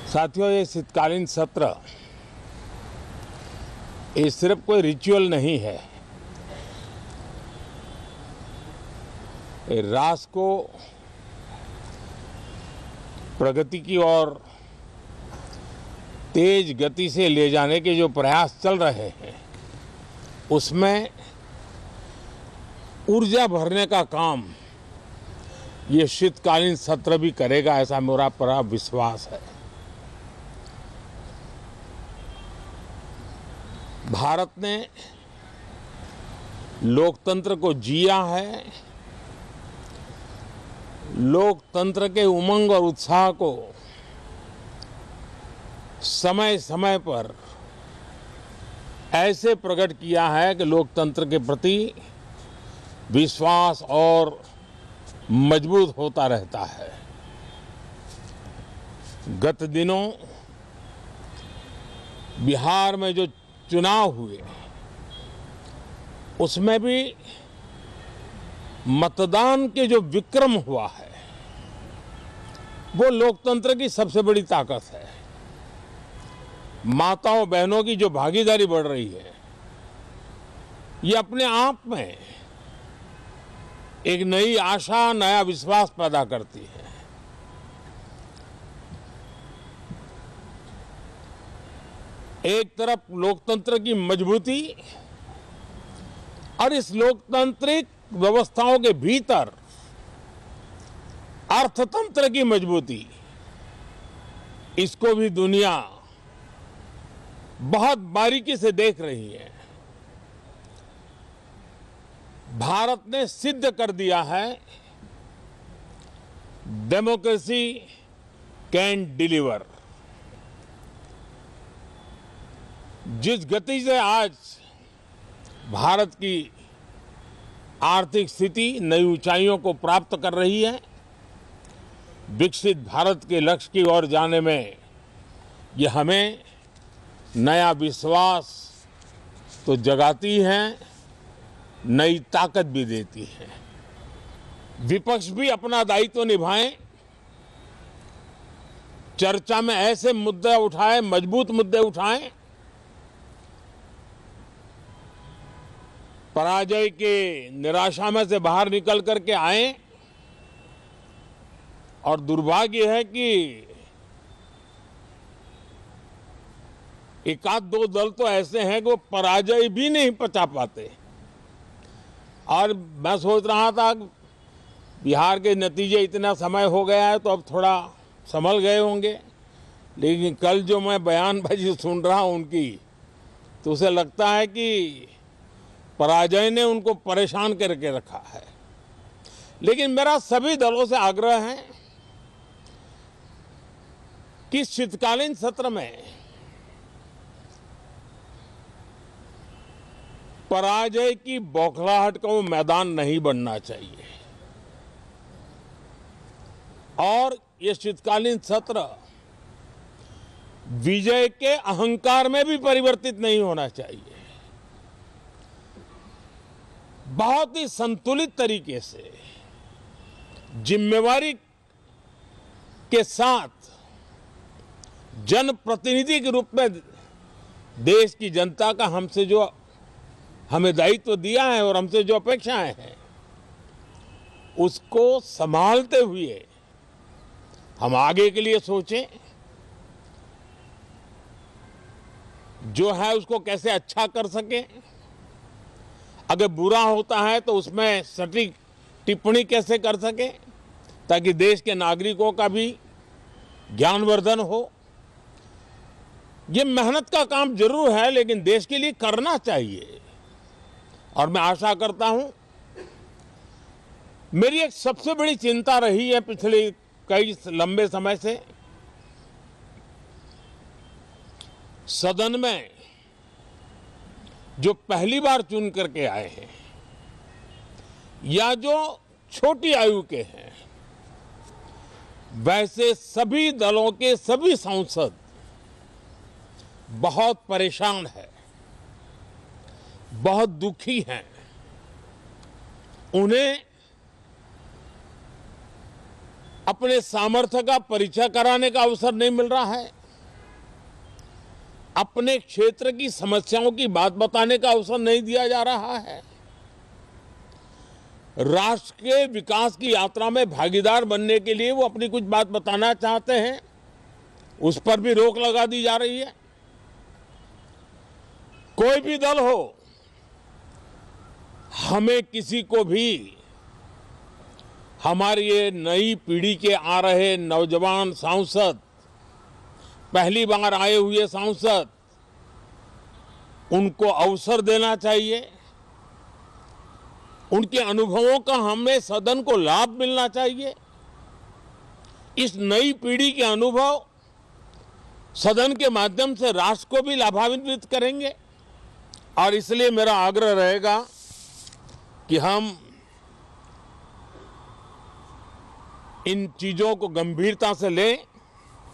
साथियों, ये शीतकालीन सत्र ये सिर्फ कोई रिचुअल नहीं है। ये राष्ट्र को प्रगति की ओर तेज गति से ले जाने के जो प्रयास चल रहे हैं, उसमें ऊर्जा भरने का काम ये शीतकालीन सत्र भी करेगा, ऐसा मेरा पूरा विश्वास है। भारत ने लोकतंत्र को जिया है, लोकतंत्र के उमंग और उत्साह को समय समय पर ऐसे प्रकट किया है कि लोकतंत्र के प्रति विश्वास और मजबूत होता रहता है। गत दिनों बिहार में जो चुनाव हुए, उसमें भी मतदान के जो विक्रम हुआ है, वो लोकतंत्र की सबसे बड़ी ताकत है। माताओं बहनों की जो भागीदारी बढ़ रही है, ये अपने आप में एक नई आशा, नया विश्वास पैदा करती है। एक तरफ लोकतंत्र की मजबूती और इस लोकतांत्रिक व्यवस्थाओं के भीतर अर्थतंत्र की मजबूती, इसको भी दुनिया बहुत बारीकी से देख रही है। भारत ने सिद्ध कर दिया है, डेमोक्रेसी कैन डिलीवर। जिस गति से आज भारत की आर्थिक स्थिति नई ऊंचाइयों को प्राप्त कर रही है, विकसित भारत के लक्ष्य की ओर जाने में ये हमें नया विश्वास तो जगाती है, नई ताकत भी देती है। विपक्ष भी अपना दायित्व निभाएं, चर्चा में ऐसे मुद्दे उठाएं, मजबूत मुद्दे उठाएं, पराजय के निराशा में से बाहर निकल करके आए। और दुर्भाग्य है कि एक आध दो दल तो ऐसे हैं कि वो पराजय भी नहीं पचा पाते। और मैं सोच रहा था बिहार के नतीजे इतना समय हो गया है तो अब थोड़ा संभल गए होंगे, लेकिन कल जो मैं बयानबाजी सुन रहा हूं उनकी, तो उसे लगता है कि पराजय ने उनको परेशान करके रखा है। लेकिन मेरा सभी दलों से आग्रह है कि शीतकालीन सत्र में पराजय की बौखलाहट का वो मैदान नहीं बनना चाहिए। और ये शीतकालीन सत्र विजय के अहंकार में भी परिवर्तित नहीं होना चाहिए। बहुत ही संतुलित तरीके से, जिम्मेवारी के साथ, जनप्रतिनिधि के रूप में देश की जनता का हमसे जो हमें दायित्व दिया है और हमसे जो अपेक्षाएं हैं, उसको संभालते हुए हम आगे के लिए सोचें। जो है उसको कैसे अच्छा कर सकें, अगर बुरा होता है तो उसमें सटीक टिप्पणी कैसे कर सकें, ताकि देश के नागरिकों का भी ज्ञानवर्धन हो। ये मेहनत का काम जरूर है, लेकिन देश के लिए करना चाहिए। और मैं आशा करता हूं, मेरी एक सबसे बड़ी चिंता रही है पिछले कई लंबे समय से, सदन में जो पहली बार चुन करके आए हैं या जो छोटी आयु के हैं, वैसे सभी दलों के सभी सांसद बहुत परेशान हैं, बहुत दुखी हैं। उन्हें अपने सामर्थ्य का परिचय कराने का अवसर नहीं मिल रहा है। अपने क्षेत्र की समस्याओं की बात बताने का अवसर नहीं दिया जा रहा है। राष्ट्र के विकास की यात्रा में भागीदार बनने के लिए वो अपनी कुछ बात बताना चाहते हैं, उस पर भी रोक लगा दी जा रही है। कोई भी दल हो, हमें किसी को भी हमारी ये नई पीढ़ी के आ रहे नौजवान सांसद, पहली बार आए हुए सांसद, उनको अवसर देना चाहिए। उनके अनुभवों का हमें सदन को लाभ मिलना चाहिए। इस नई पीढ़ी के अनुभव सदन के माध्यम से राष्ट्र को भी लाभान्वित करेंगे। और इसलिए मेरा आग्रह रहेगा कि हम इन चीजों को गंभीरता से लें